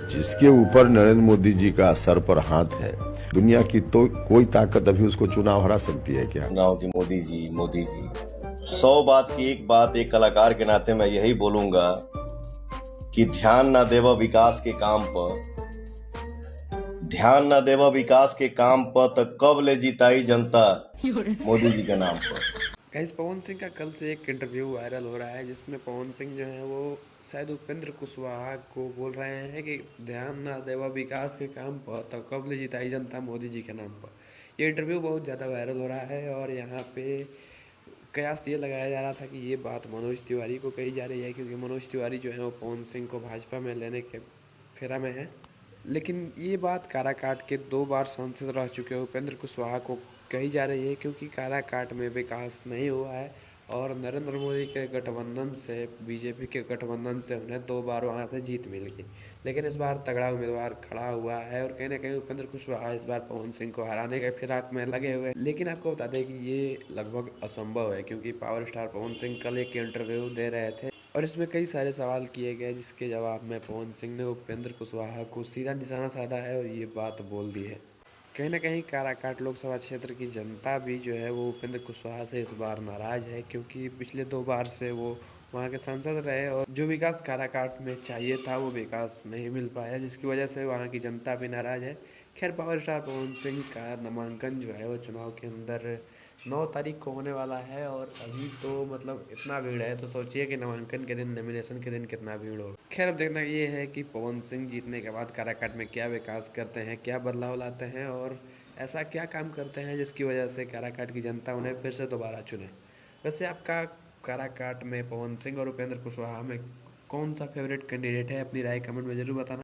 जिसके ऊपर नरेंद्र मोदी जी का सर पर हाथ है, दुनिया की तो कोई ताकत अभी उसको चुनाव हरा सकती है क्या? चुनाव की मोदी जी 100 बात की एक बात, एक कलाकार के नाते मैं यही बोलूंगा कि ध्यान ना देवा विकास के काम पर, ध्यान ना देवा विकास के काम पर, तो कब ले जिताई जनता मोदी जी के नाम पर। गाइस, पवन सिंह का कल से एक इंटरव्यू वायरल हो रहा है जिसमें पवन सिंह जो है वो शायद उपेंद्र कुशवाहा को बोल रहे हैं कि ध्यान ना देवा विकास के काम पर तो कब ले जिताई जनता मोदी जी के नाम पर। ये इंटरव्यू बहुत ज़्यादा वायरल हो रहा है और यहाँ पे कयास ये लगाया जा रहा था कि ये बात मनोज तिवारी को कही जा रही है, क्योंकि मनोज तिवारी जो है वो पवन सिंह को भाजपा में लेने के फेरा में है। लेकिन ये बात काराकाट के 2 बार सांसद रह चुके उपेंद्र कुशवाहा को कही जा रही है, क्योंकि काराकाट में विकास नहीं हुआ है और नरेंद्र मोदी के गठबंधन से, बीजेपी के गठबंधन से उन्हें 2 बार वहाँ से जीत मिल गई। लेकिन इस बार तगड़ा उम्मीदवार खड़ा हुआ है और कहीं ना कहीं उपेंद्र कुशवाहा इस बार पवन सिंह को हराने के फिराक में लगे हुए हैं। लेकिन आपको बता दें कि ये लगभग असंभव है, क्योंकि पावर स्टार पवन सिंह कल एक इंटरव्यू दे रहे थे और इसमें कई सारे सवाल किए गए, जिसके जवाब में पवन सिंह ने उपेंद्र कुशवाहा को सीधा निशाना साधा है और ये बात बोल दी है। कहीं ना कहीं काराकाट लोकसभा क्षेत्र की जनता भी जो है वो उपेंद्र कुशवाहा से इस बार नाराज़ है, क्योंकि पिछले 2 बार से वो वहाँ के सांसद रहे और जो विकास काराकाट में चाहिए था वो विकास नहीं मिल पाया, जिसकी वजह से वहाँ की जनता भी नाराज़ है। खैर, पावर स्टार पवन सिंह का नामांकन जो है वो चुनाव के अंदर 9 तारीख को होने वाला है और अभी तो मतलब इतना भीड़ है, तो सोचिए कि नामांकन के दिन, नॉमिनेशन के दिन कितना भीड़ हो। खैर, अब देखना ये है कि पवन सिंह जीतने के बाद काराकाट में क्या विकास करते हैं, क्या बदलाव लाते हैं और ऐसा क्या काम करते हैं जिसकी वजह से काराकाट की जनता उन्हें फिर से दोबारा चुने। वैसे आपका काराकाट में पवन सिंह और उपेंद्र कुशवाहा में कौन सा फेवरेट कैंडिडेट है? अपनी राय कमेंट में ज़रूर बताना।